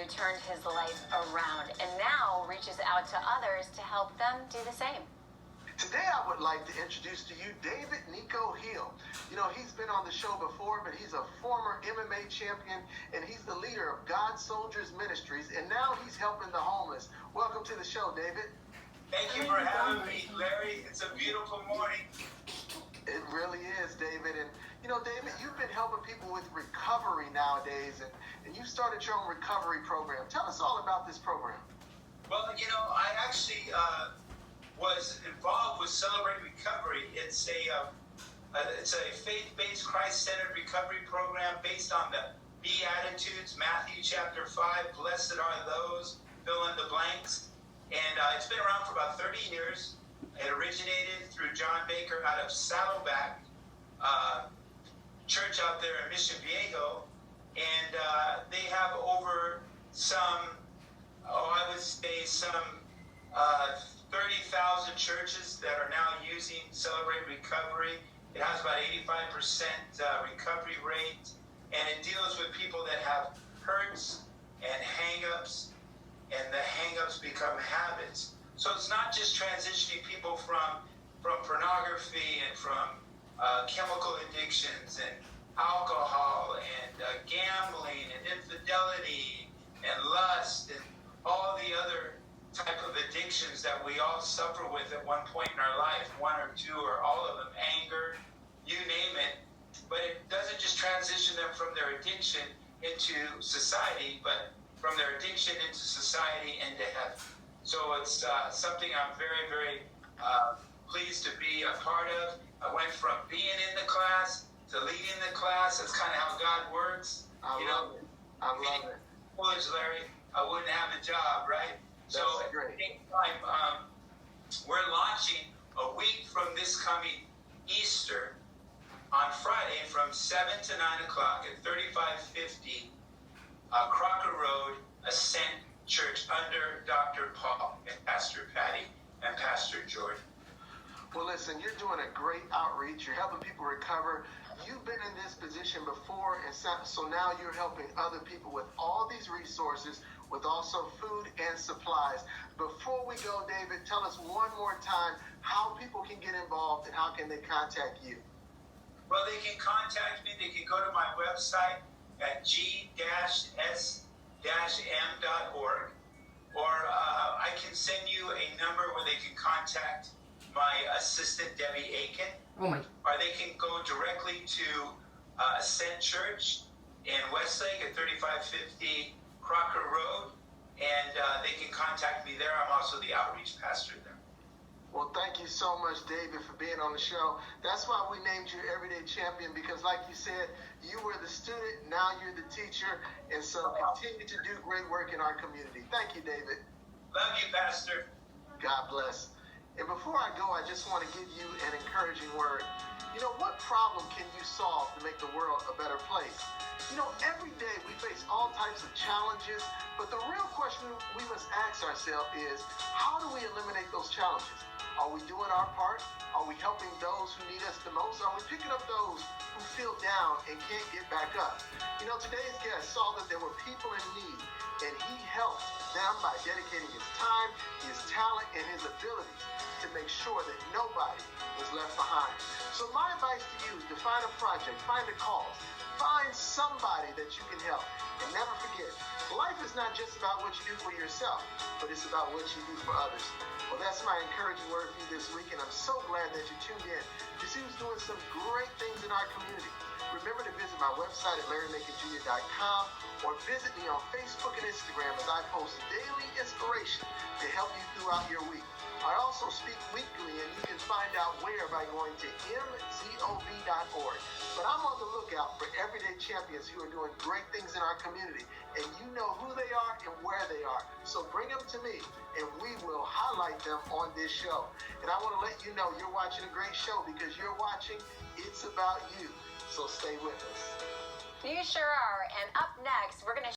turned his life around and now reaches out to others to help them do the same. Today, I would like to introduce to you David Nico Hill. You know, he's been on the show before, but he's a former MMA champion, and he's the leader of God Soldiers Ministries, and now he's helping the homeless. Welcome to the show, David. Thank you for having me, Larry. It's a beautiful morning. It really is, David. And, you know, David, you've been helping people with recovery nowadays, and you started your own recovery program. Tell us all about this program. Well, you know, I actually was involved with Celebrate Recovery. It's a faith-based, Christ-centered recovery program based on the Beatitudes, Matthew chapter 5, blessed are those, fill in the blanks. And it's been around for about 30 years. It originated through John Baker out of Saddleback Church out there in Mission Viejo. And they have over I would say some 30,000 churches that are now using Celebrate Recovery. It has about 85% recovery rate, and it deals with people that have hurts and hang-ups, and the hang-ups become habits. So it's not just transitioning people from pornography and from chemical addictions and alcohol and gambling and infidelity and lust and all the other type of addictions that we all suffer with at one point in our life, one or two or all of them, anger, you name it. But it doesn't just transition them from their addiction into society, but from their addiction into society into heaven. So it's something I'm very, very pleased to be a part of. I went from being in the class to leading the class. That's kind of how God works. I love it. Larry, I wouldn't have a job, right? That's great. We're launching a week from this coming Easter on Friday from 7 to 9 o'clock at 3550 Crocker Road, Ascent Church under Dr. Paul and Pastor Patty and Pastor Jordan. Well, listen, you're doing a great outreach. You're helping people recover. You've been in this position before, and so now you're helping other people with all these resources, with also food and supplies. Before we go, David, tell us one more time how people can get involved and how can they contact you. Well, they can contact me. They can go to my website at g-s-m.org, or I can send you a number where they can contact my assistant, Debbie Aiken. Or they can go directly to Ascent Church in Westlake at 3550 Crocker Road, and they can contact me there. I'm also the outreach pastor there. Well, thank you so much, David, for being on the show. That's why we named you Everyday Champion, because like you said, you were the student, now you're the teacher, and so continue to do great work in our community. Thank you, David. Love you, Pastor. God bless. And before I go, I just want to give you an encouraging word. You know, what problem can you solve to make the world a better place? You know, every day we face all types of challenges, but the real question we must ask ourselves is, how do we eliminate those challenges? Are we doing our part? Are we helping those who need us the most? Are we picking up those who feel down and can't get back up? You know, today's guest saw that there were people in need, and he helped them by dedicating his time, his talent, and his abilities to make sure that nobody was left behind. So my advice to you is to find a project, find a cause, find somebody that you can help. And never forget, life is not just about what you do for yourself, but it's about what you do for others. Well, that's my encouraging word for you this week, and I'm so glad that you tuned in to see who's doing some great things in our community. Remember to visit my website at LarryMaconJr.com or visit me on Facebook and Instagram as I post daily inspiration to help you throughout your week. I also speak weekly, and you can find out where by going to mzov.org. But I'm on the lookout for everyday champions who are doing great things in our community, and you know who they are and where they are. So bring them to me, and we will highlight them on this show. And I want to let you know you're watching a great show because you're watching It's About You. So stay with us. You sure are. And up next, we're going to